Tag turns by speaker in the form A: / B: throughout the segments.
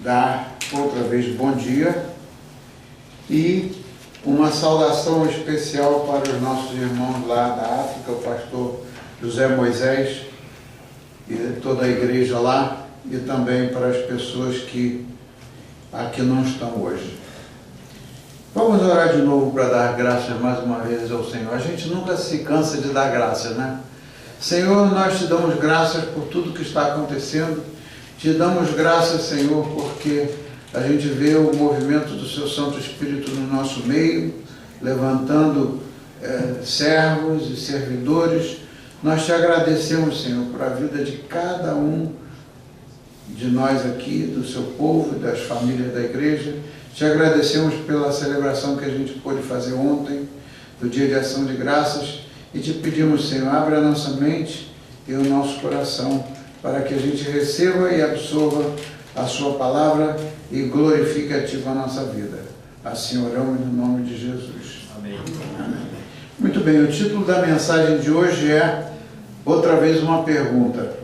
A: dar outra vez bom dia e uma saudação especial para os nossos irmãos lá da África, o pastor José Moisés e toda a igreja lá, e também para as pessoas que aqui não estão hoje. Vamos orar de novo para dar graças mais uma vez ao Senhor. A gente nunca se cansa de dar graças, né? Senhor, nós te damos graças por tudo que está acontecendo. Te damos graças, Senhor, porque a gente vê o movimento do Seu Santo Espírito no nosso meio, levantando servos e servidores. Nós te agradecemos, Senhor, por a vida de cada um de nós aqui, do seu povo e das famílias da igreja. Te agradecemos pela celebração que a gente pôde fazer ontem, do Dia de Ação de Graças, e te pedimos, Senhor, abra a nossa mente e o nosso coração para que a gente receba e absorva a Sua palavra e glorifique a Ti com a nossa vida. Assim oramos no nome de Jesus.
B: Amém.
A: Amém. Muito bem, o título da mensagem de hoje é, outra vez, uma pergunta.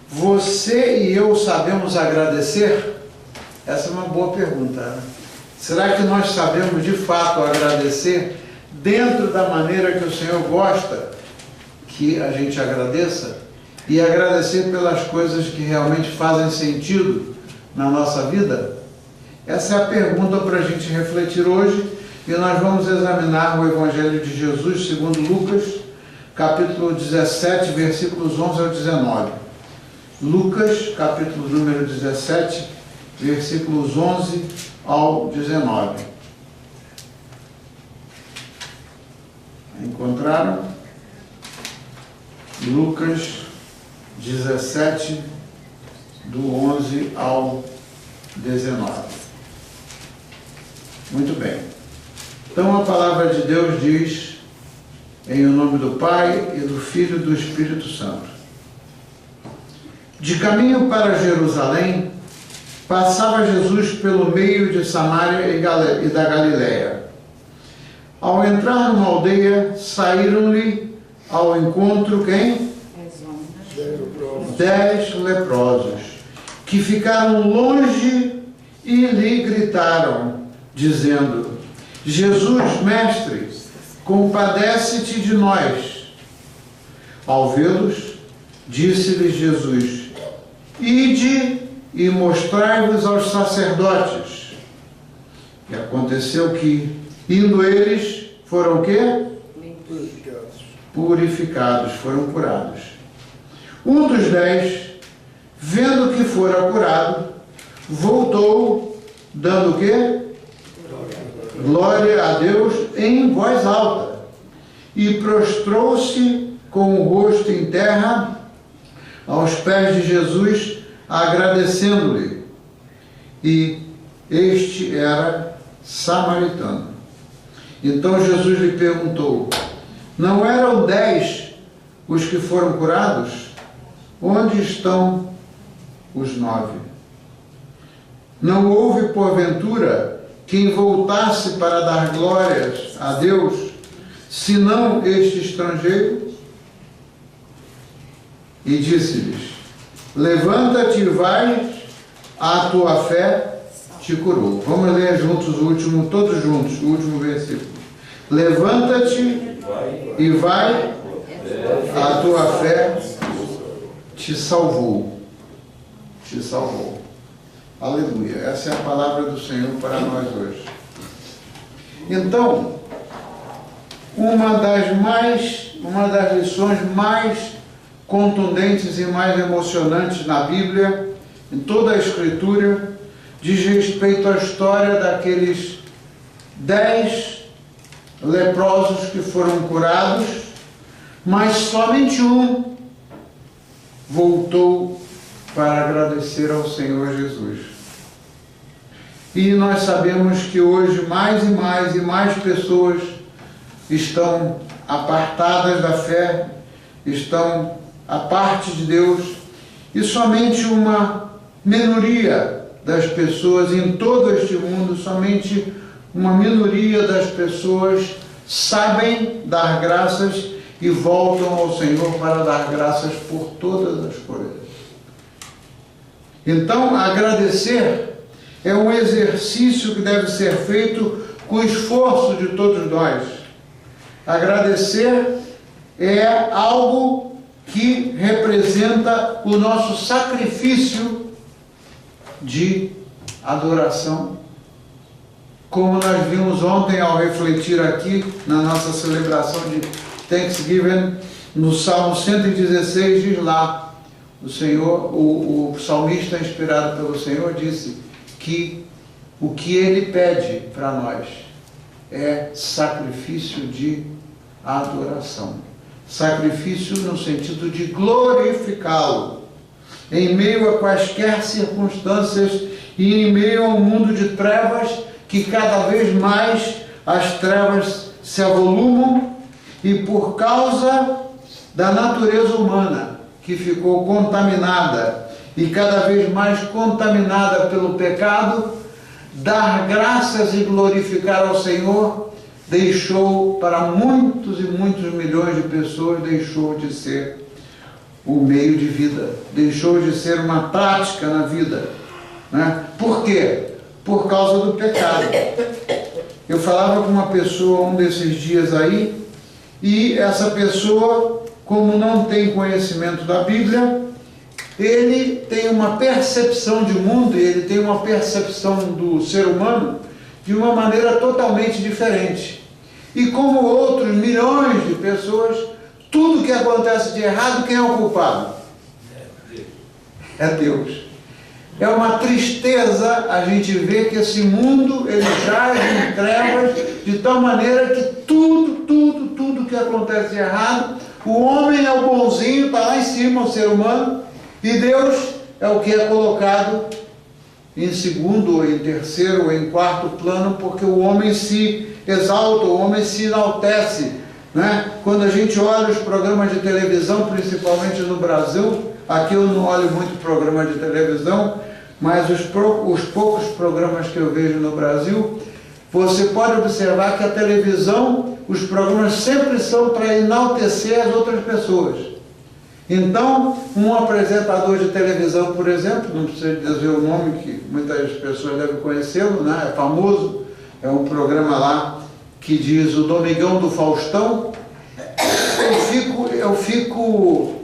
A: Você e eu sabemos agradecer? Essa é uma boa pergunta, né? Será que nós sabemos de fato agradecer dentro da maneira que o Senhor gosta que a gente agradeça? E agradecer pelas coisas que realmente fazem sentido na nossa vida? Essa é a pergunta para a gente refletir hoje, e nós vamos examinar o Evangelho de Jesus segundo Lucas, capítulo 17, versículos 11 ao 19. Lucas, capítulo número 17, versículos 11 ao 19. Encontraram? Lucas 17, do 11 ao 19. Muito bem. Então a palavra de Deus diz, em nome do Pai e do Filho e do Espírito Santo. De caminho para Jerusalém, passava Jesus pelo meio de Samaria e da Galiléia. Ao entrar numa aldeia, saíram-lhe ao encontro quem? 10 leprosos, que ficaram longe e lhe gritaram, dizendo: Jesus, mestre, compadece-te de nós. Ao vê-los, disse-lhes Jesus: Ide e mostrai-vos aos sacerdotes. E aconteceu que, indo eles, foram o quê? Purificados, foram curados. Um dos 10, vendo que fora curado, voltou, dando o quê? Glória a Deus em voz alta, e prostrou-se com o rosto em terra aos pés de Jesus, agradecendo-lhe. E este era samaritano. Então Jesus lhe perguntou: não eram 10 os que foram curados? Onde estão os 9? Não houve, porventura, quem voltasse para dar glórias a Deus, senão este estrangeiro? E disse-lhes: levanta-te e vai, a tua fé te curou. Vamos ler juntos todos juntos, o último versículo. Levanta-te e vai, a tua fé te salvou. Te salvou. Aleluia. Essa é a palavra do Senhor para nós hoje. Então, uma das lições mais contundentes e mais emocionantes na Bíblia, em toda a Escritura, diz respeito à história daqueles 10 leprosos que foram curados, mas somente um voltou para agradecer ao Senhor Jesus. E nós sabemos que hoje mais e mais pessoas estão apartadas da fé, estão à parte de Deus, e somente uma minoria das pessoas em todo este mundo, somente uma minoria das pessoas sabem dar graças e voltam ao Senhor para dar graças por todas as coisas. Então, agradecer é um exercício que deve ser feito com esforço de todos nós. Agradecer é algo que representa o nosso sacrifício de adoração. Como nós vimos ontem ao refletir aqui na nossa celebração de Thanksgiving, no Salmo 116 diz lá, o Senhor, o salmista inspirado pelo Senhor disse que o que Ele pede para nós é sacrifício de adoração. Sacrifício no sentido de glorificá-lo, em meio a quaisquer circunstâncias e em meio a um mundo de trevas, que cada vez mais as trevas se avolumam, e por causa da natureza humana, que ficou contaminada e cada vez mais contaminada pelo pecado, dar graças e glorificar ao Senhor deixou para muitos e muitos milhões de pessoas, deixou de ser o meio de vida, deixou de ser uma prática na vida, né? Por quê? Por causa do pecado. Eu falava com uma pessoa um desses dias aí, e essa pessoa, como não tem conhecimento da Bíblia, ele tem uma percepção de mundo, ele tem uma percepção do ser humano de uma maneira totalmente diferente. E como outros milhões de pessoas, tudo que acontece de errado, quem é o culpado? É Deus. É uma tristeza a gente ver que esse mundo, ele jaz em trevas, de tal maneira que tudo que acontece de errado, o homem é o bonzinho, está lá em cima, o ser humano, e Deus é o que é colocado em segundo, ou em terceiro, ou em quarto plano, porque o homem se exalta, o homem se enaltece, né? Quando a gente olha os programas de televisão, principalmente no Brasil, aqui eu não olho muito programa de televisão, mas os poucos programas que eu vejo no Brasil, você pode observar que a televisão, os programas sempre são para enaltecer as outras pessoas. Então, um apresentador de televisão, por exemplo, não precisa dizer o nome, que muitas pessoas devem conhecê-lo, né? É famoso, é um programa lá que diz o Domingão do Faustão. Eu fico,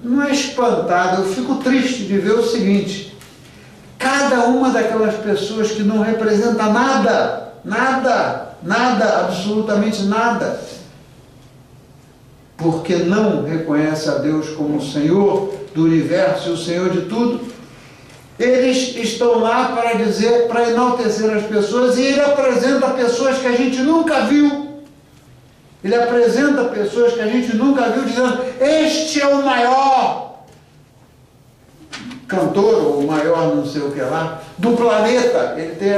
A: não é espantado, eu fico triste de ver o seguinte: cada uma daquelas pessoas que não representa nada, absolutamente nada, porque não reconhece a Deus como o Senhor do universo e o Senhor de tudo, eles estão lá para dizer, para enaltecer as pessoas, e ele apresenta pessoas que a gente nunca viu. Ele apresenta pessoas que a gente nunca viu, dizendo: este é o maior cantor, ou o maior não sei o que lá, do planeta. Ele tem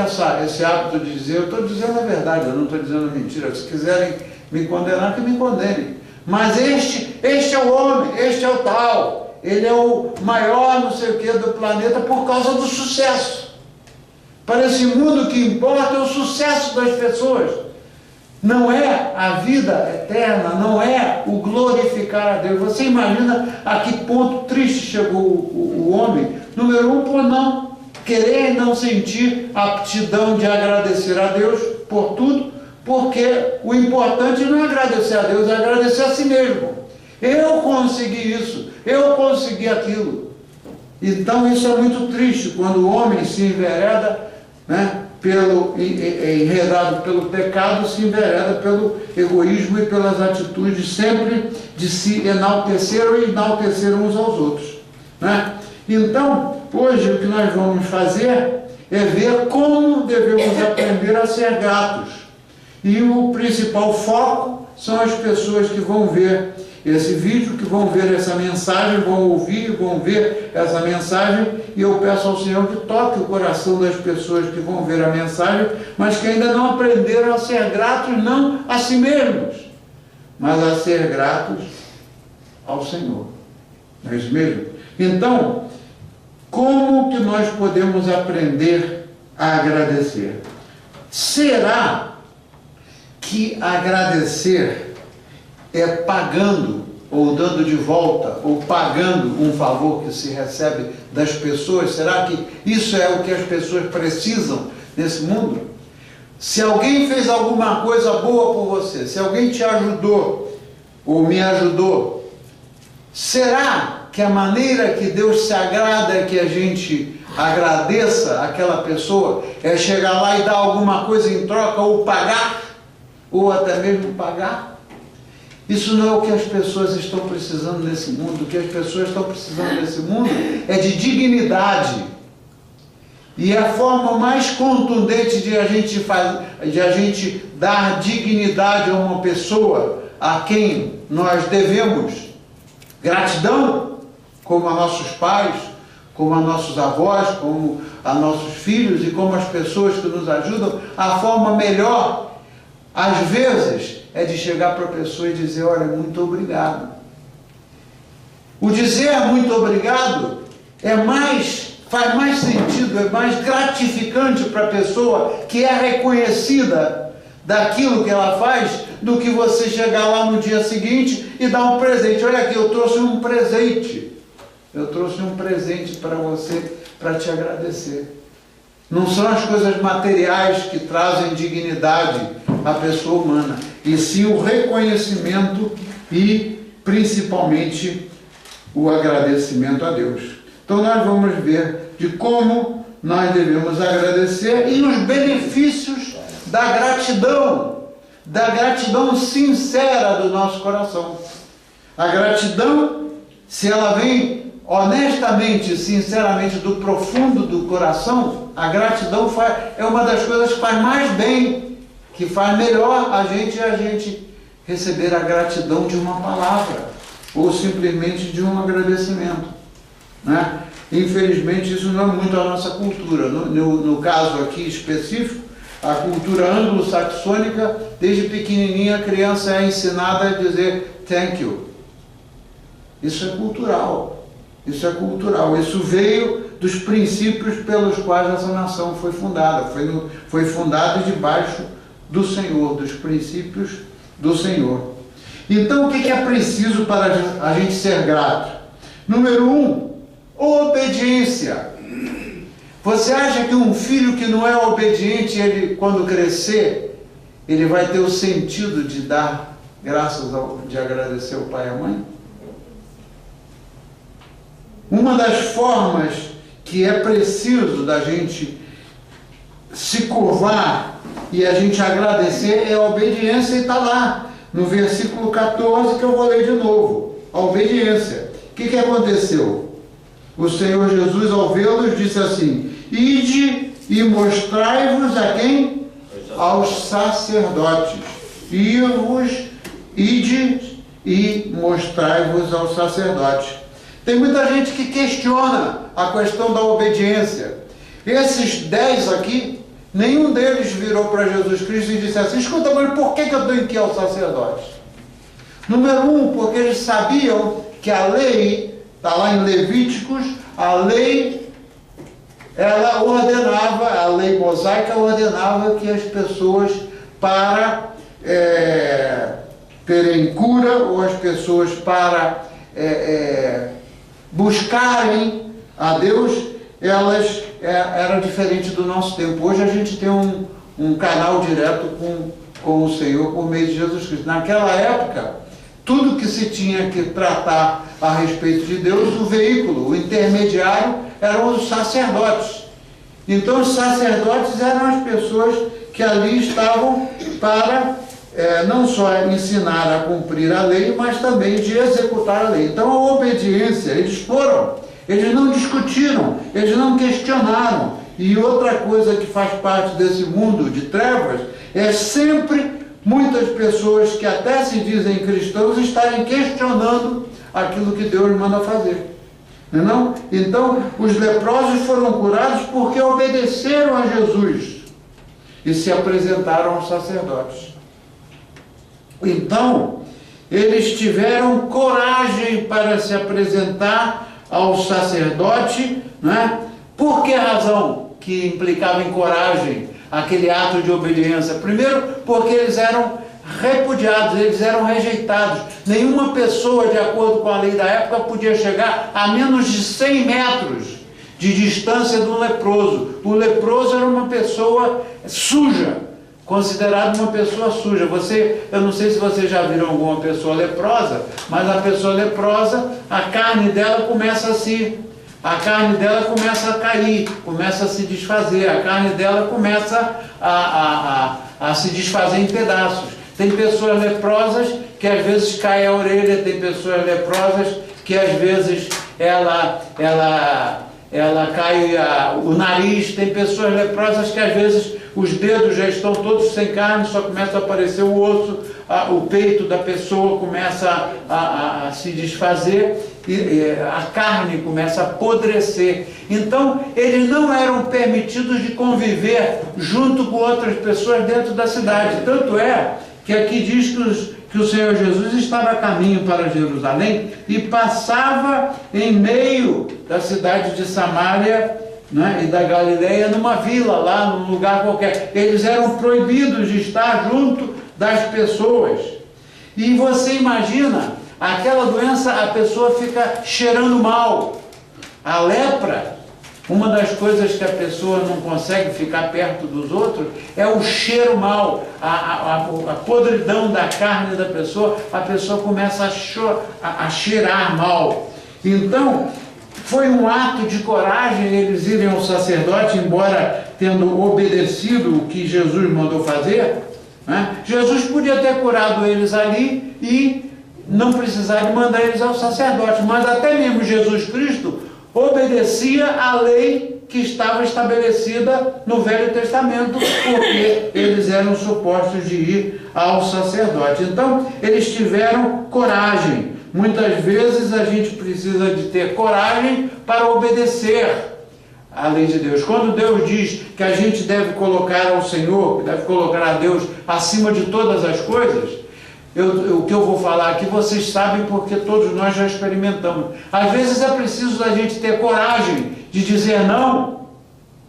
A: esse hábito de dizer, eu estou dizendo a verdade, eu não estou dizendo mentira, se quiserem me condenar, que me condenem. Mas este é o homem, este é o tal, ele é o maior não sei o que do planeta por causa do sucesso. Para esse mundo o que importa é o sucesso das pessoas. Não é a vida eterna, não é o glorificar a Deus. Você imagina a que ponto triste chegou o homem? Número um, por não querer e não sentir a aptidão de agradecer a Deus por tudo, porque o importante não é agradecer a Deus, é agradecer a si mesmo. Eu consegui isso, eu consegui aquilo. Então isso é muito triste, quando o homem se envereda, né, enredado pelo pecado, se envereda pelo egoísmo e pelas atitudes sempre de se enaltecer ou enaltecer uns aos outros, né? Então, hoje o que nós vamos fazer é ver como devemos aprender a ser gratos. E o principal foco são as pessoas que vão ver esse vídeo, que vão ver essa mensagem, vão ouvir, vão ver essa mensagem, e eu peço ao Senhor que toque o coração das pessoas que vão ver a mensagem, mas que ainda não aprenderam a ser gratos, não a si mesmos, mas a ser gratos ao Senhor. Não é isso mesmo? Então, como que nós podemos aprender a agradecer? Será que agradecer é pagando ou dando de volta, ou pagando um favor que se recebe das pessoas? Será que isso é o que as pessoas precisam nesse mundo? Se alguém fez alguma coisa boa por você, se alguém te ajudou, ou me ajudou, será que a maneira que Deus se agrada é que a gente agradeça aquela pessoa é chegar lá e dar alguma coisa em troca, ou pagar, ou até mesmo pagar? Isso não é o que as pessoas estão precisando nesse mundo. O que as pessoas estão precisando nesse mundo é de dignidade. E a forma mais contundente de a gente dar dignidade a uma pessoa a quem nós devemos gratidão, como a nossos pais, como a nossos avós, como a nossos filhos e como as pessoas que nos ajudam, a forma melhor, às vezes, é de chegar para a pessoa e dizer: olha, muito obrigado. O dizer muito obrigado faz mais sentido, é mais gratificante para a pessoa que é reconhecida daquilo que ela faz, do que você chegar lá no dia seguinte e dar um presente. Olha aqui, eu trouxe um presente. Eu trouxe um presente para você, para te agradecer. Não são as coisas materiais que trazem dignidade à pessoa humana, e sim o reconhecimento e, principalmente, o agradecimento a Deus. Então nós vamos ver de como nós devemos agradecer e os benefícios da gratidão sincera do nosso coração. A gratidão, se ela vem honestamente, sinceramente, do profundo do coração, a gratidão é uma das coisas que faz mais bem, que faz melhor a gente receber a gratidão de uma palavra, ou simplesmente de um agradecimento, né? Infelizmente isso não é muito a nossa cultura. No caso aqui específico, a cultura anglo-saxônica, desde pequenininha a criança é ensinada a dizer thank you. Isso é cultural. Isso veio dos princípios pelos quais essa nação foi fundada. Foi fundada debaixo do Senhor, dos princípios do Senhor. Então, o que é preciso para a gente ser grato? Número 1, obediência. Você acha que um filho que não é obediente, ele, quando crescer, ele vai ter o sentido de dar graças, de agradecer ao pai e à mãe? Uma das formas que é preciso da gente se curvar e a gente agradecer é a obediência, e está lá no versículo 14, que eu vou ler de novo. A obediência. O que aconteceu? O Senhor Jesus, ao vê-los, disse assim: ide e mostrai-vos a quem? Aos sacerdotes. Ide e mostrai-vos aos sacerdotes. Tem muita gente que questiona a questão da obediência. Esses 10 aqui, nenhum deles virou para Jesus Cristo e disse assim: escuta, mas por que eu tenho que ir aos sacerdotes? Número 1, porque eles sabiam que a lei, está lá em Levíticos, a lei, ela ordenava, a lei mosaica ordenava que as pessoas, para terem cura, ou as pessoas para buscarem a Deus, elas eram diferentes do nosso tempo. Hoje a gente tem um canal direto com o Senhor por meio de Jesus Cristo. Naquela época, tudo que se tinha que tratar a respeito de Deus, o veículo, o intermediário, eram os sacerdotes. Então os sacerdotes eram as pessoas que ali estavam para não só ensinar a cumprir a lei, mas também de executar a lei. Então a obediência, eles não discutiram, eles não questionaram. E outra coisa que faz parte desse mundo de trevas é sempre muitas pessoas que até se dizem cristãos estarem questionando aquilo que Deus manda fazer. Não? Então, os leprosos foram curados porque obedeceram a Jesus e se apresentaram aos sacerdotes. Então, eles tiveram coragem para se apresentar ao sacerdote, né? Por que razão que implicava em coragem aquele ato de obediência? Primeiro, porque eles eram repudiados, eles eram rejeitados. Nenhuma pessoa, de acordo com a lei da época, podia chegar a menos de 100 metros de distância do leproso. O leproso era uma pessoa suja, considerado uma pessoa suja. Eu não sei se vocês já viram alguma pessoa leprosa, mas a pessoa leprosa, a carne dela começa a cair, começa a se desfazer, a carne dela começa a se desfazer em pedaços. Tem pessoas leprosas que às vezes cai a orelha, tem pessoas leprosas que às vezes ela cai o nariz, tem pessoas leprosas que às vezes os dedos já estão todos sem carne, só começa a aparecer o osso, o peito da pessoa começa a se desfazer, e a carne começa a apodrecer. Então, eles não eram permitidos de conviver junto com outras pessoas dentro da cidade. Tanto é que aqui diz que o Senhor Jesus estava a caminho para Jerusalém e passava em meio da cidade de Samaria, né, e da Galileia, numa vila, lá num lugar qualquer. Eles eram proibidos de estar junto das pessoas. E você imagina, aquela doença, a pessoa fica cheirando mal. A lepra, uma das coisas que a pessoa não consegue ficar perto dos outros é o cheiro mal, a podridão da carne da pessoa, a pessoa começa a cheirar mal. Então, foi um ato de coragem eles irem ao sacerdote, embora tendo obedecido o que Jesus mandou fazer, né? Jesus podia ter curado eles ali e não precisar de mandar eles ao sacerdote, mas até mesmo Jesus Cristo obedecia à lei que estava estabelecida no Velho Testamento, porque eles eram supostos de ir ao sacerdote. Então, eles tiveram coragem. Muitas vezes a gente precisa de ter coragem para obedecer à lei de Deus. Quando Deus diz que a gente deve colocar ao Senhor, deve colocar a Deus acima de todas as coisas, o que eu vou falar aqui vocês sabem, porque todos nós já experimentamos. Às vezes é preciso a gente ter coragem de dizer não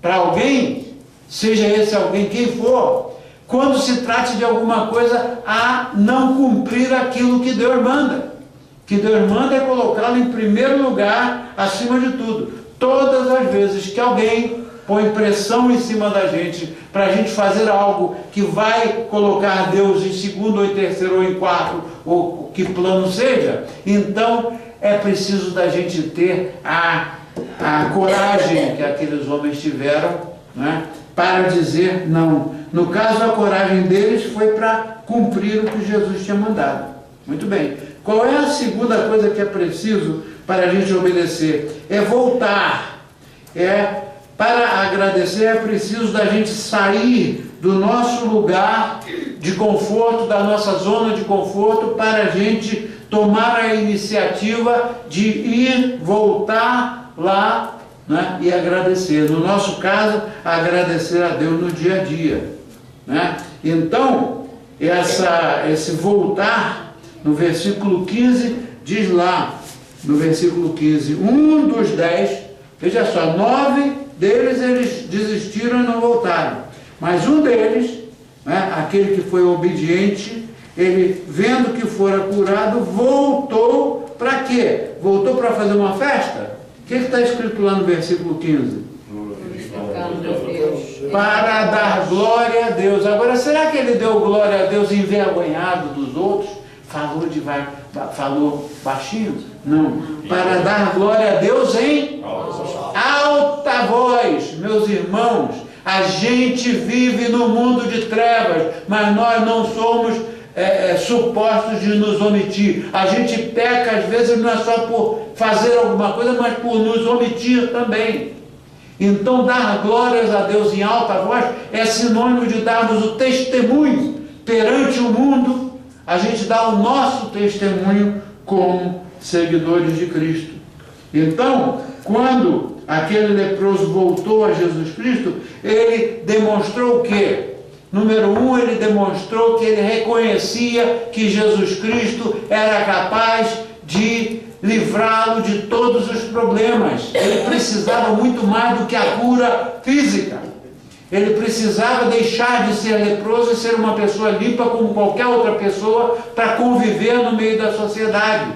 A: para alguém, seja esse alguém quem for, quando se trate de alguma coisa a não cumprir aquilo que Deus manda. Que Deus manda é colocá-lo em primeiro lugar, acima de tudo. Todas as vezes que alguém põe pressão em cima da gente, para a gente fazer algo que vai colocar Deus em segundo, ou em terceiro, ou em quarto, ou que plano seja, então é preciso da gente ter a coragem que aqueles homens tiveram, né, para dizer não. No caso, a coragem deles foi para cumprir o que Jesus tinha mandado. Muito bem. Qual é a segunda coisa que é preciso para a gente obedecer? É voltar. Para agradecer é preciso da gente sair do nosso lugar de conforto, da nossa zona de conforto, para a gente tomar a iniciativa de ir, voltar lá, né, e agradecer. No nosso caso, agradecer a Deus no dia a dia, né? Então, esse voltar, no versículo 15, diz lá, no versículo 15, um dos 10, veja só, 9 deles eles desistiram e não voltaram, mas um deles, né, aquele que foi obediente, ele, vendo que fora curado, voltou para quê? Voltou para fazer uma festa? O que está escrito lá no versículo 15? Para dar glória a Deus. Agora, será que ele deu glória a Deus envergonhado dos outros? Falou baixinho? Não. Para dar glória a Deus em alta voz. Meus irmãos, a gente vive no mundo de trevas, mas nós não somos supostos de nos omitir. A gente peca, às vezes, não é só por fazer alguma coisa, mas por nos omitir também. Então, dar glórias a Deus em alta voz é sinônimo de darmos o testemunho perante o mundo. A gente dá o nosso testemunho como seguidores de Cristo. Então, quando aquele leproso voltou a Jesus Cristo, ele demonstrou o quê? Número 1, ele demonstrou que ele reconhecia que Jesus Cristo era capaz de livrá-lo de todos os problemas. Ele precisava muito mais do que a cura física. Ele precisava deixar de ser leproso e ser uma pessoa limpa como qualquer outra pessoa para conviver no meio da sociedade.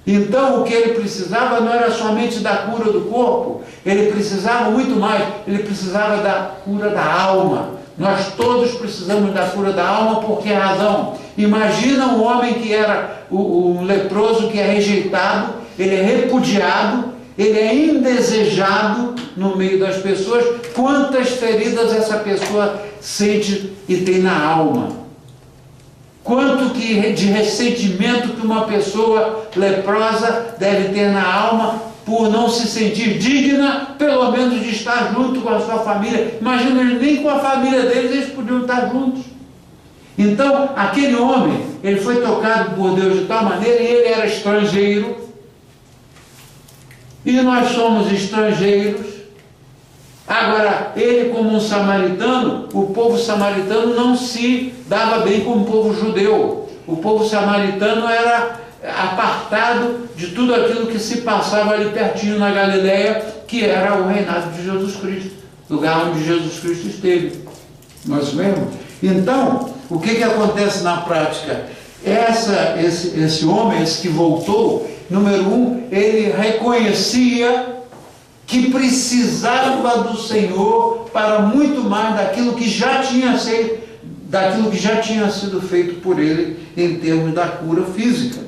A: Então o que ele precisava não era somente da cura do corpo, ele precisava muito mais, ele precisava da cura da alma. Nós todos precisamos da cura da alma, por que razão? Imagina um homem que era um leproso, que é rejeitado, ele é repudiado, ele é indesejado no meio das pessoas. Quantas feridas essa pessoa sente e tem na alma? Quanto de ressentimento que uma pessoa leprosa deve ter na alma por não se sentir digna, pelo menos, de estar junto com a sua família. Imagina, nem com a família deles eles podiam estar juntos. Então, aquele homem, ele foi tocado por Deus de tal maneira, e ele era estrangeiro, e nós somos estrangeiros. Agora, ele como um samaritano, o povo samaritano não se dava bem com o povo judeu. O povo samaritano era apartado de tudo aquilo que se passava ali pertinho na Galileia, que era o reinado de Jesus Cristo, lugar onde Jesus Cristo esteve. Nós vemos? Então, o que acontece na prática? Esse homem, esse que voltou, número um, ele reconhecia que precisava do Senhor para muito mais daquilo que já tinha sido feito por ele em termos da cura física.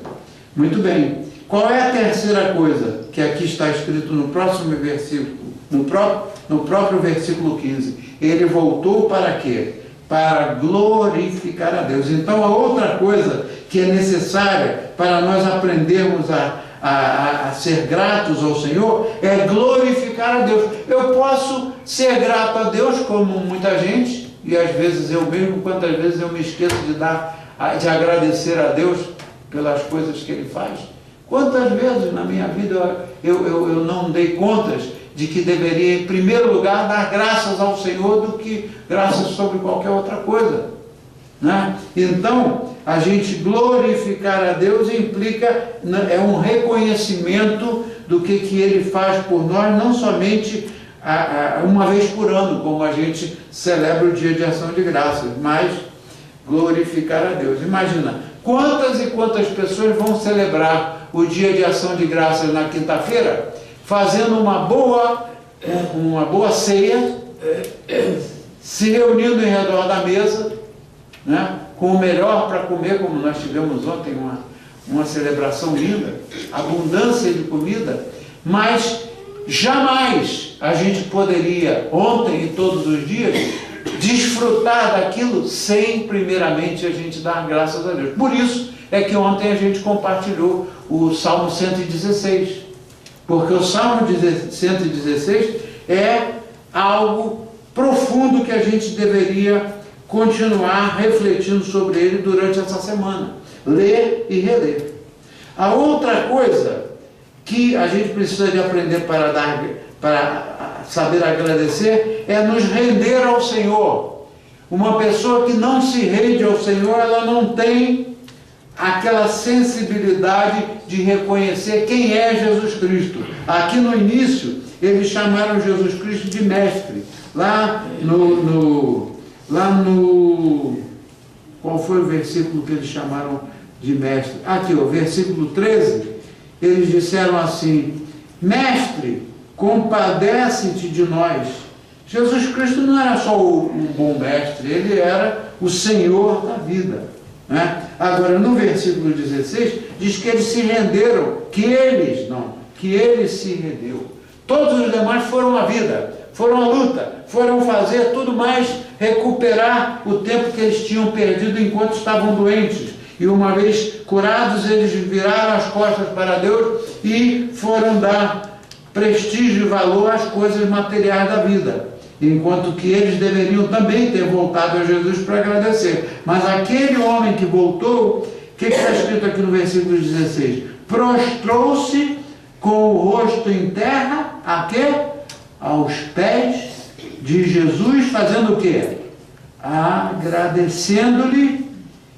A: Muito bem. Qual é a terceira coisa que aqui está escrito no próximo versículo, no próprio versículo 15? Ele voltou para quê? Para glorificar a Deus. Então, a outra coisa que é necessária para nós aprendermos a ser gratos ao Senhor é glorificar a Deus. Eu posso ser grato a Deus, como muita gente, e às vezes eu mesmo, quantas vezes eu me esqueço de agradecer a Deus pelas coisas que Ele faz. Quantas vezes na minha vida eu não dei contas de que deveria, em primeiro lugar, dar graças ao Senhor do que graças sobre qualquer outra coisa, né? Então, a gente glorificar a Deus implica, é um reconhecimento do que Ele faz por nós, não somente uma vez por ano, como a gente celebra o dia de ação de graças, mas glorificar a Deus. Imagina, quantas e quantas pessoas vão celebrar o dia de ação de graças na quinta-feira, fazendo uma boa ceia, se reunindo em redor da mesa, né, com o melhor para comer, como nós tivemos ontem, uma celebração linda, abundância de comida, mas jamais a gente poderia, ontem e todos os dias, desfrutar daquilo sem, primeiramente, a gente dar graças a Deus. Por isso é que ontem a gente compartilhou o Salmo 116, porque o Salmo 116 é algo profundo que a gente deveria continuar refletindo sobre ele durante essa semana, ler e reler. A outra coisa que a gente precisa de aprender para saber agradecer é nos render ao Senhor. Uma pessoa que não se rende ao Senhor, ela não tem aquela sensibilidade de reconhecer quem é Jesus Cristo. Aqui no início, eles chamaram Jesus Cristo de mestre. Qual foi o versículo que eles chamaram de mestre? Aqui, o versículo 13, eles disseram assim: mestre, compadece-te de nós. Jesus Cristo não era só um bom mestre, ele era o Senhor da vida, né? Agora, no versículo 16, diz que eles se renderam, que ele se rendeu. Todos os demais foram a vida, foram a luta, foram fazer tudo mais, recuperar o tempo que eles tinham perdido enquanto estavam doentes. E uma vez curados, eles viraram as costas para Deus e foram dar prestígio e valor às coisas materiais da vida, enquanto que eles deveriam também ter voltado a Jesus para agradecer. Mas aquele homem que voltou, o que está escrito aqui no versículo 16? Prostrou-se com o rosto em terra, a quê? Aos pés de Jesus, fazendo o quê? Agradecendo-lhe,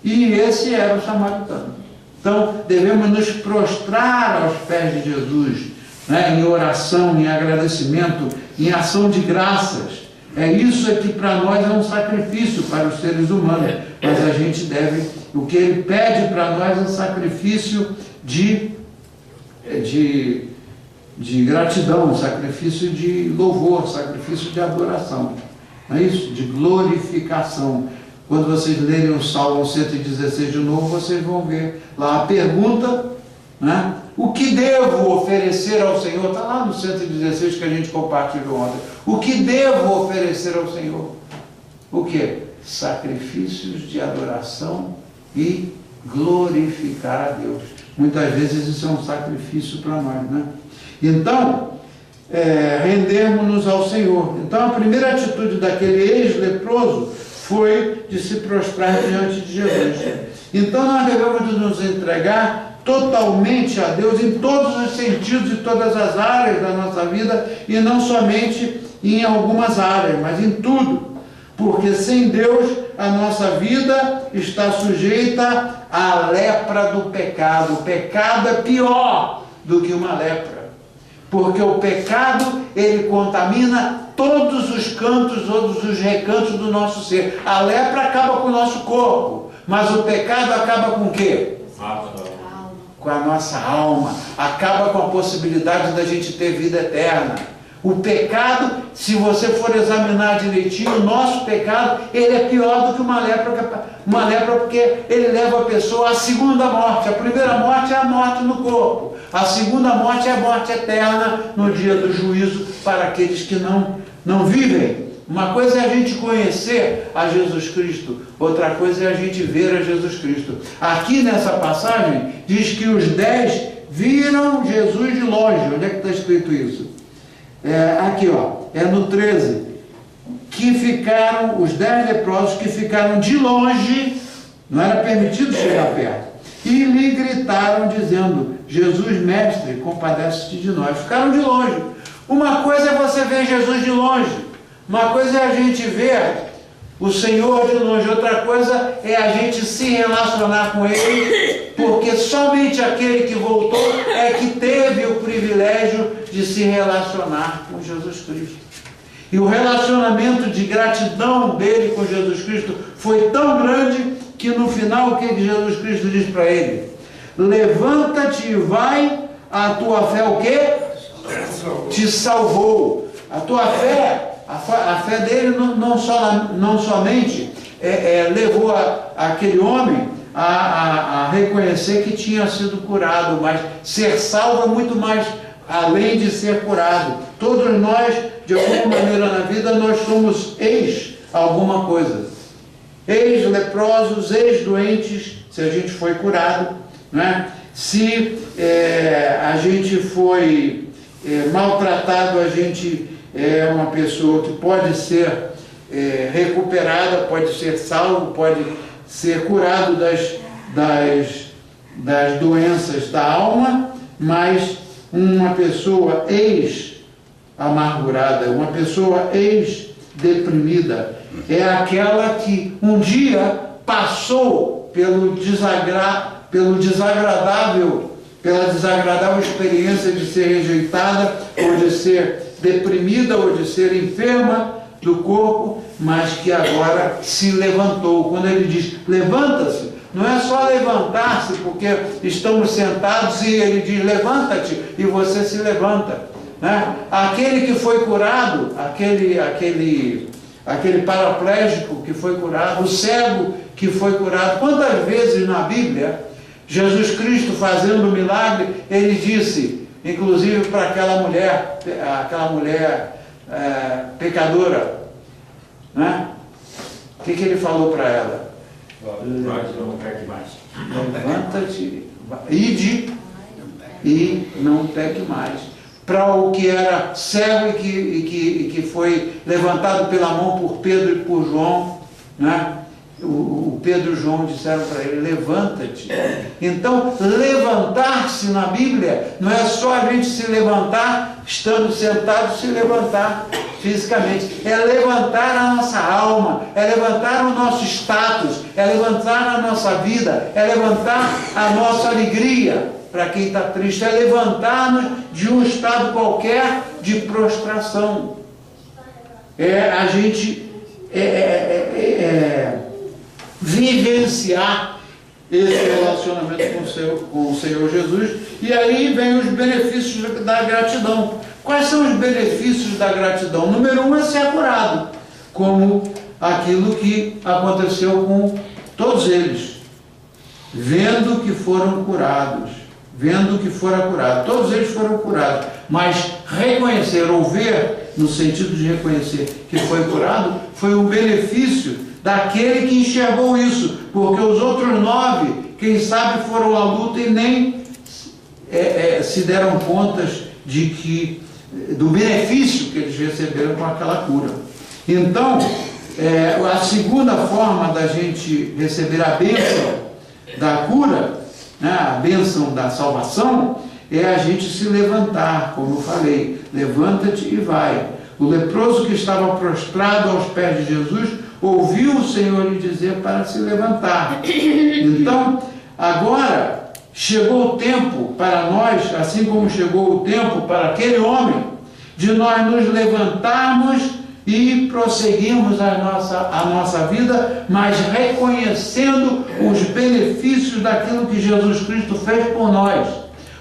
A: e esse era o samaritano. Então, devemos nos prostrar aos pés de Jesus, né, em oração, em agradecimento, em ação de graças, Isso que para nós é um sacrifício para os seres humanos, mas a gente deve, o que ele pede para nós é um sacrifício de gratidão, sacrifício de louvor, sacrifício de adoração, não é isso? De glorificação. Quando vocês lerem o Salmo 116 de novo, vocês vão ver lá a pergunta, né? O que devo oferecer ao Senhor? Está lá no 116 que a gente compartilhou ontem. O que devo oferecer ao Senhor? O que? Sacrifícios de adoração e glorificar a Deus. Muitas vezes isso é um sacrifício para nós, né? Então, rendermos-nos ao Senhor. Então, a primeira atitude daquele ex-leproso foi de se prostrar diante de Jesus. Então, nós devemos nos entregar totalmente a Deus em todos os sentidos e todas as áreas da nossa vida, e não somente em algumas áreas, mas em tudo. Porque sem Deus a nossa vida está sujeita à lepra do pecado. O pecado é pior do que uma lepra, porque o pecado, ele contamina todos os cantos, todos os recantos do nosso ser. A lepra acaba com o nosso corpo, mas o pecado acaba com o quê? Com a nossa alma, acaba com a possibilidade da gente ter vida eterna. O pecado, se você for examinar direitinho, o nosso pecado, ele é pior do que uma lepra, porque ele leva a pessoa à segunda morte. A primeira morte é a morte no corpo, a segunda morte é a morte eterna no dia do juízo para aqueles que não vivem. Uma coisa é a gente conhecer a Jesus Cristo, outra coisa é a gente ver a Jesus Cristo. Aqui nessa passagem diz que os 10 viram Jesus de longe. Onde é que está escrito isso? Aqui, ó, no 13, que ficaram, os 10 leprosos que ficaram de longe, não era permitido chegar perto, e lhe gritaram dizendo: Jesus, mestre, compadece-te de nós. Ficaram de longe. Uma coisa é você ver Jesus de longe, uma coisa é a gente ver o Senhor de longe, outra coisa é a gente se relacionar com Ele, porque somente aquele que voltou é que teve o privilégio de se relacionar com Jesus Cristo. E o relacionamento de gratidão dele com Jesus Cristo foi tão grande que no final o que Jesus Cristo diz para ele? Levanta-te e vai, a tua fé o quê? Te salvou. A tua fé, a fé dele não somente levou aquele homem a reconhecer que tinha sido curado, mas ser salvo é muito mais além de ser curado. Todos nós, de alguma maneira na vida, nós somos alguma coisa. Ex-leprosos, ex-doentes, se a gente foi curado, né? Se a gente foi maltratado, a gente é uma pessoa que pode ser recuperada, pode ser salvo, pode ser curado das doenças da alma, mas uma pessoa ex-amargurada, uma pessoa ex-deprimida, é aquela que um dia passou pela desagradável experiência de ser rejeitada, ou de ser deprimida, ou de ser enferma do corpo, mas que agora se levantou. Quando ele diz levanta-se, não é só levantar-se porque estamos sentados e ele diz levanta-te e você se levanta, né? Aquele que foi curado, aquele paraplégico que foi curado, o cego que foi curado, quantas vezes na Bíblia Jesus Cristo fazendo o milagre, ele disse, inclusive para aquela mulher pecadora, né? O que ele falou para ela? Levanta-te, ide e não peque mais. Para o que era cego e que foi levantado pela mão por Pedro e por João, né? O Pedro e João disseram para ele, levanta-te. Então, levantar-se na Bíblia não é só a gente se levantar, estando sentado, se levantar fisicamente. É levantar a nossa alma, é levantar o nosso status, é levantar a nossa vida, é levantar a nossa alegria para quem está triste, é levantar-nos de um estado qualquer de prostração. a gente vivenciar esse relacionamento com o Senhor Jesus. E aí vem os benefícios da gratidão. Quais são os benefícios da gratidão? Número 1 é ser curado, como aquilo que aconteceu com todos eles, vendo que foram curados, todos eles foram curados, mas reconhecer ou ver, no sentido de reconhecer que foi curado, foi um benefício daquele que enxergou isso, porque os outros 9, quem sabe, foram à luta e nem se deram contas do benefício que eles receberam com aquela cura. Então, a segunda forma da gente receber a bênção da cura, né, a bênção da salvação, é a gente se levantar, como eu falei, levanta-te e vai. O leproso que estava prostrado aos pés de Jesus ouviu o Senhor lhe dizer para se levantar. Então, agora chegou o tempo para nós, assim como chegou o tempo para aquele homem, de nós nos levantarmos e prosseguirmos a nossa vida, mas reconhecendo os benefícios daquilo que Jesus Cristo fez por nós.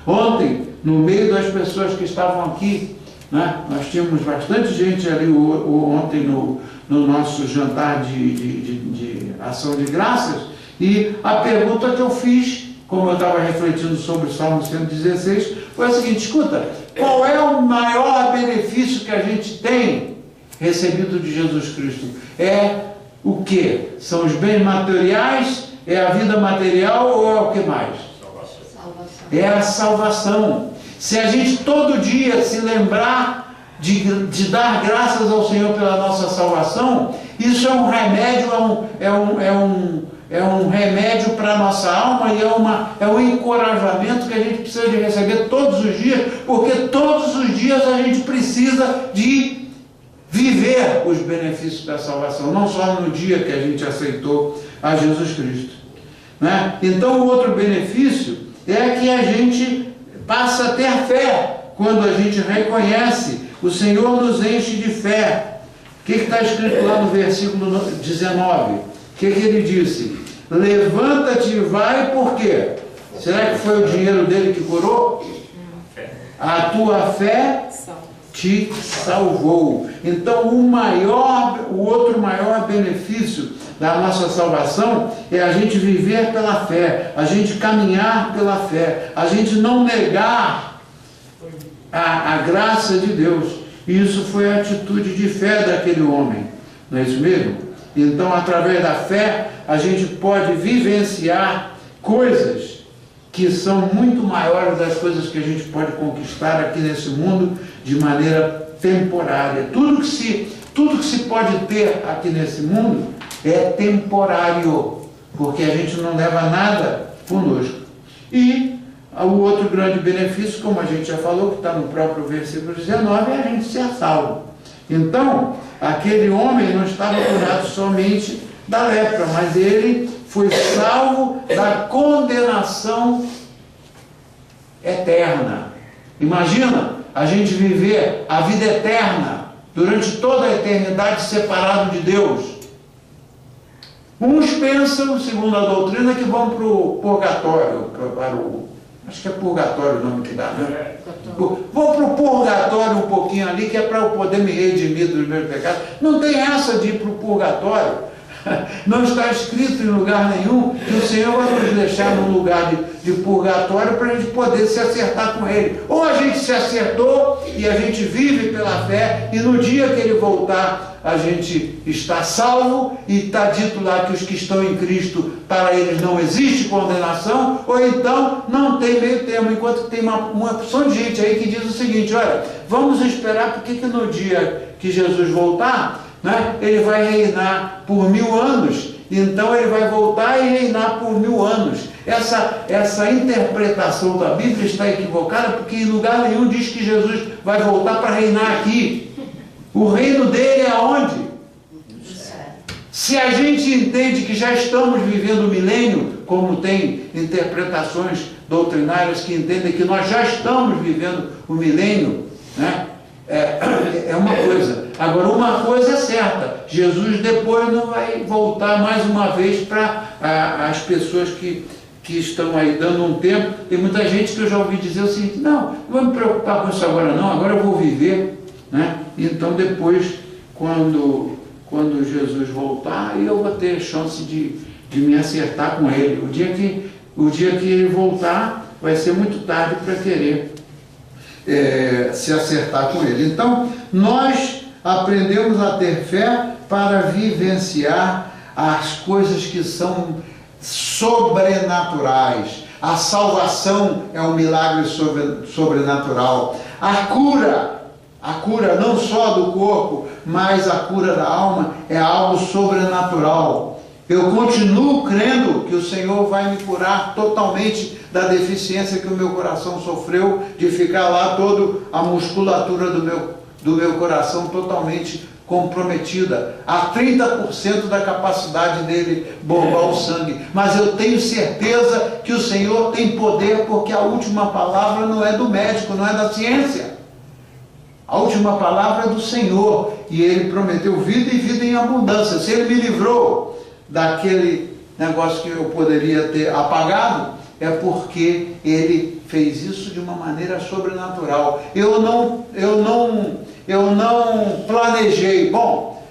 A: Ontem, no meio das pessoas que estavam aqui, né, nós tínhamos bastante gente ali ontem no nosso jantar de ação de graças, e a pergunta que eu fiz, como eu estava refletindo sobre o Salmo 116, foi a seguinte: escuta, qual é o maior benefício que a gente tem recebido de Jesus Cristo? É o quê? São os bens materiais? É a vida material ou é o que mais? Salvação. É a salvação. Se a gente todo dia se lembrar de dar graças ao Senhor pela nossa salvação, isso é um remédio, é um remédio para a nossa alma, e é um encorajamento que a gente precisa de receber todos os dias, porque todos os dias a gente precisa de viver os benefícios da salvação, não só no dia que a gente aceitou a Jesus Cristo, né? Então, o outro benefício é que a gente passa a ter fé. Quando a gente reconhece, o Senhor nos enche de fé. O que está escrito lá no versículo 19? O que ele disse? Levanta-te e vai, por quê? Será que foi o dinheiro dele que curou? A tua fé te salvou. Então, o outro maior benefício da nossa salvação é a gente viver pela fé, a gente caminhar pela fé, a gente não negar a graça de Deus. Isso foi a atitude de fé daquele homem, não é isso mesmo? Então, através da fé, a gente pode vivenciar coisas que são muito maiores das coisas que a gente pode conquistar aqui nesse mundo de maneira temporária. Tudo que se pode ter aqui nesse mundo é temporário, porque a gente não leva nada conosco. E o outro grande benefício, como a gente já falou, que está no próprio versículo 19, é a gente ser salvo. Então, aquele homem não estava curado somente da lepra, mas ele foi salvo da condenação eterna. Imagina a gente viver a vida eterna durante toda a eternidade separado de Deus. Uns pensam, segundo a doutrina, que vão para o purgatório, acho que é purgatório o nome que dá, né? Vou para o purgatório um pouquinho ali, que é para eu poder me redimir dos meus pecados. Não tem essa de ir para o purgatório. Não está escrito em lugar nenhum que o Senhor vai nos deixar num lugar de purgatório para a gente poder se acertar com Ele. Ou a gente se acertou e a gente vive pela fé, e no dia que Ele voltar, a gente está salvo, e está dito lá que os que estão em Cristo, para eles não existe condenação, ou então não tem meio termo, enquanto tem uma opção de gente aí que diz o seguinte: olha, vamos esperar, porque que no dia que Jesus voltar, né, ele vai reinar por 1000 anos, então ele vai voltar e reinar por 1000 anos. Essa interpretação da Bíblia está equivocada, porque em lugar nenhum diz que Jesus vai voltar para reinar aqui. O reino dele é aonde? Se a gente entende que já estamos vivendo o milênio, como tem interpretações doutrinárias que entendem que nós já estamos vivendo o milênio, né? É uma coisa. Agora, uma coisa é certa, Jesus depois não vai voltar mais uma vez para as pessoas que estão aí dando um tempo. Tem muita gente que eu já ouvi dizer o seguinte: não, não vou me preocupar com isso agora não, agora eu vou viver, né? Então depois, quando Jesus voltar, eu vou ter chance de me acertar com ele. O dia que ele voltar, vai ser muito tarde para querer se acertar com ele. Então, nós aprendemos a ter fé para vivenciar as coisas que são sobrenaturais. A salvação é um milagre sobrenatural. A cura não só do corpo, mas a cura da alma é algo sobrenatural. Eu continuo crendo que o Senhor vai me curar totalmente da deficiência que o meu coração sofreu, de ficar lá toda a musculatura do meu coração totalmente comprometida, a 30% da capacidade dele bombar o sangue. Mas eu tenho certeza que o Senhor tem poder, porque a última palavra não é do médico, não é da ciência. A última palavra é do Senhor, e Ele prometeu vida e vida em abundância. Se Ele me livrou daquele negócio que eu poderia ter apagado, é porque Ele fez isso de uma maneira sobrenatural. Eu não planejei, bom,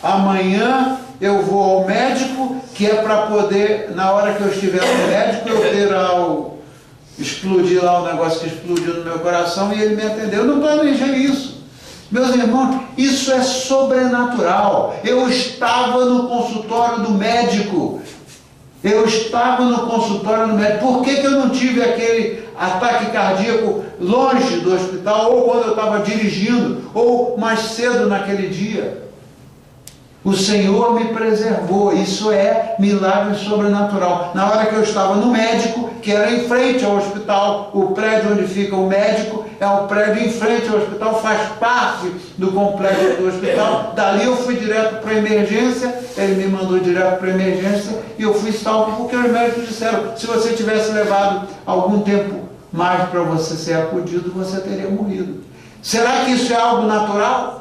A: amanhã eu vou ao médico, que é para poder, na hora que eu estiver no médico, eu ter explodir lá o negócio que explodiu no meu coração e ele me atendeu. Eu não planejei isso. Meus irmãos, isso é sobrenatural. Eu estava no consultório do médico. Por que eu não tive aquele ataque cardíaco longe do hospital, ou quando eu estava dirigindo, ou mais cedo naquele dia? O Senhor me preservou. Isso é milagre sobrenatural. Na hora que eu estava no médico, que era em frente ao hospital, o prédio onde fica o médico é um prédio em frente ao hospital, faz parte do complexo do hospital. Dali eu fui direto para a emergência, ele me mandou direto para a emergência e eu fui salvo, porque os médicos disseram: se você tivesse levado algum tempo mais para você ser acudido, você teria morrido. Será que isso é algo natural?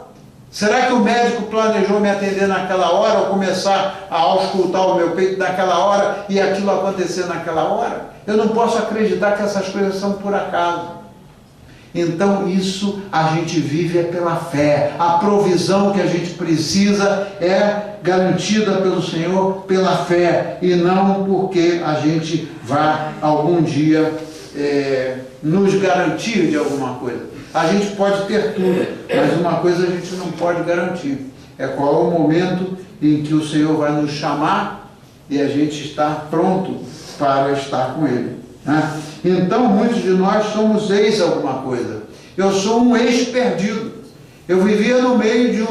A: Será que o médico planejou me atender naquela hora, ou começar a auscultar o meu peito naquela hora e aquilo acontecer naquela hora? Eu não posso acreditar que essas coisas são por acaso. Então isso a gente vive pela fé. A provisão que a gente precisa é garantida pelo Senhor pela fé, e não porque a gente vá algum dia nos garantir de alguma coisa. A gente pode ter tudo, mas uma coisa a gente não pode garantir: é qual é o momento em que o Senhor vai nos chamar e a gente está pronto para estar com Ele, né? Então, muitos de nós somos ex alguma coisa. Eu sou um ex-perdido. Eu vivia no meio de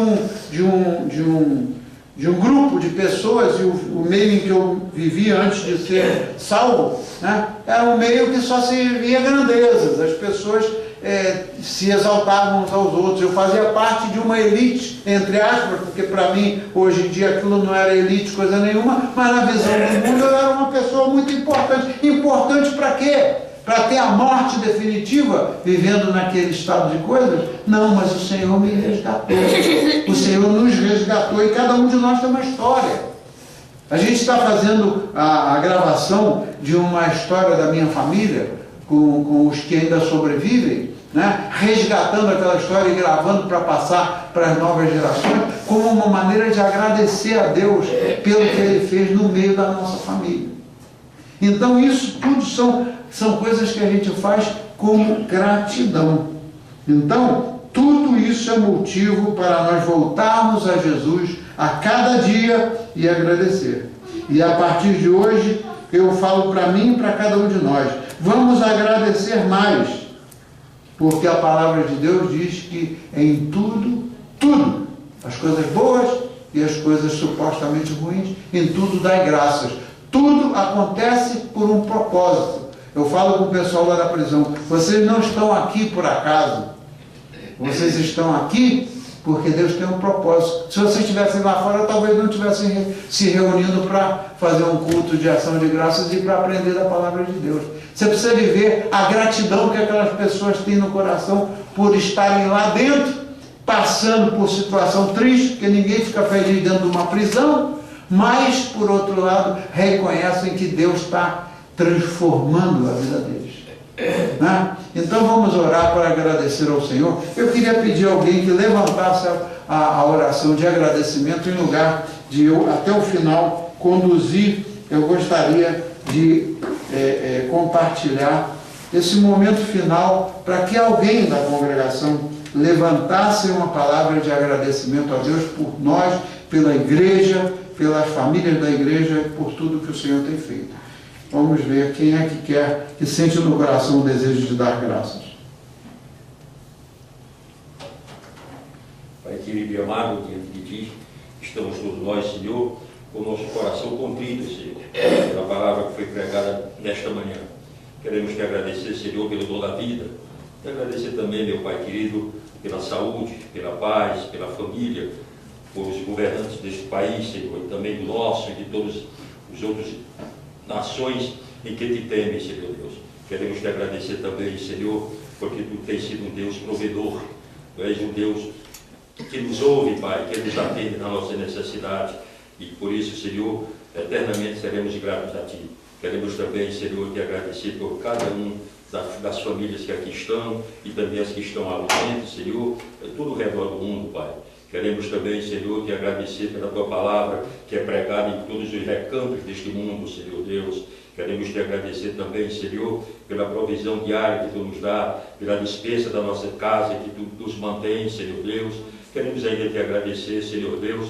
A: um grupo de pessoas, e o meio em que eu vivia antes de ser salvo, né, era um meio que só se via grandezas. As pessoas se exaltavam uns aos outros. Eu fazia parte de uma elite, entre aspas, porque para mim, hoje em dia, aquilo não era elite, coisa nenhuma, mas na visão do mundo eu era uma pessoa muito importante. Importante para quê? Para ter a morte definitiva, vivendo naquele estado de coisas? Não, mas o Senhor me resgatou. O Senhor nos resgatou, e cada um de nós tem uma história. A gente está fazendo a gravação de uma história da minha família, com os que ainda sobrevivem, né? Resgatando aquela história e gravando para passar para as novas gerações, como uma maneira de agradecer a Deus pelo que Ele fez no meio da nossa família. Então isso tudo são coisas que a gente faz como gratidão. Então, tudo isso é motivo para nós voltarmos a Jesus a cada dia e agradecer. E a partir de hoje, eu falo para mim e para cada um de nós: vamos agradecer mais, porque a palavra de Deus diz que em tudo, as coisas boas e as coisas supostamente ruins, em tudo dai graças. Tudo acontece por um propósito. Eu falo com o pessoal lá da prisão: vocês não estão aqui por acaso, vocês estão aqui porque Deus tem um propósito. Se vocês estivessem lá fora, talvez não estivessem se reunindo para fazer um culto de ação de graças e para aprender da palavra de Deus. Você precisa viver a gratidão que aquelas pessoas têm no coração por estarem lá dentro passando por situação triste, porque ninguém fica feliz dentro de uma prisão, mas, por outro lado, reconhecem que Deus está transformando a vida deles. Né? Então vamos orar para agradecer ao Senhor. Eu queria pedir a alguém que levantasse a oração de agradecimento, em lugar de eu, até o final, conduzir. Eu gostaria de compartilhar esse momento final para que alguém da congregação levantasse uma palavra de agradecimento a Deus por nós, pela igreja, pelas famílias da igreja, por tudo que o Senhor tem feito. Vamos ver quem é que quer, que sente no coração o desejo de dar graças.
B: Pai querido e amado, diante de Ti, estamos todos nós, Senhor, com o nosso coração contrito, Senhor, pela palavra que foi pregada nesta manhã. Queremos Te agradecer, Senhor, pelo dom da vida. Te agradecer também, meu Pai querido, pela saúde, pela paz, pela família, por os governantes deste país, Senhor, e também do nosso e de todos os outros nações em que Te temem, Senhor Deus. Queremos Te agradecer também, Senhor, porque Tu tens sido um Deus provedor. Tu és um Deus que nos ouve, Pai, que nos atende na nossa necessidade. E por isso, Senhor, eternamente seremos gratos a Ti. Queremos também, Senhor, Te agradecer por cada um das famílias que aqui estão e também as que estão ausentes, Senhor, tudo ao redor do mundo, Pai. Queremos também, Senhor, Te agradecer pela Tua palavra que é pregada em todos os recantos deste mundo, Senhor Deus. Queremos Te agradecer também, Senhor, pela provisão diária que Tu nos dá, pela despesa da nossa casa que Tu nos mantém, Senhor Deus. Queremos ainda Te agradecer, Senhor Deus,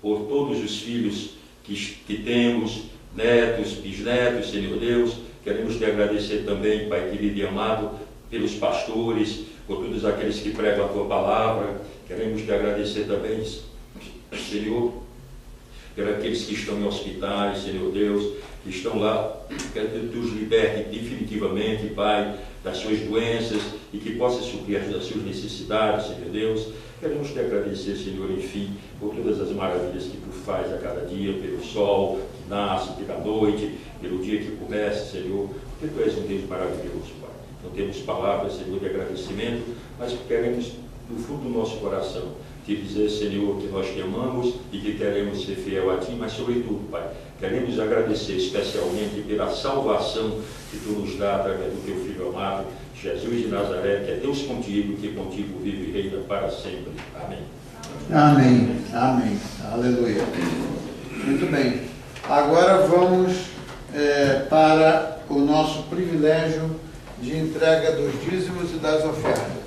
B: por todos os filhos que temos, netos, bisnetos, Senhor Deus. Queremos Te agradecer também, Pai querido e amado, pelos pastores, por todos aqueles que pregam a Tua palavra. Queremos Te agradecer também, Senhor, por aqueles que estão em hospitais, Senhor Deus, que estão lá, que Tu os liberte definitivamente, Pai, das suas doenças e que possa suprir as suas necessidades, Senhor Deus. Queremos Te agradecer, Senhor, enfim, por todas as maravilhas que Tu faz a cada dia, pelo sol que nasce, pela noite, pelo dia que começa, Senhor, porque Tu és um Deus maravilhoso, Pai. Não temos palavras, Senhor, de agradecimento, mas queremos, do fundo do nosso coração, Te dizer, Senhor, que nós Te amamos e que queremos ser fiel a Ti, mas sobretudo, Pai, queremos agradecer especialmente pela salvação que Tu nos dá através do Teu Filho amado, Jesus de Nazaré, que é Deus contigo, que contigo vive e reina para sempre. Amém.
A: Amém. Amém. Aleluia. Muito bem. Agora vamos para o nosso privilégio de entrega dos dízimos e das ofertas.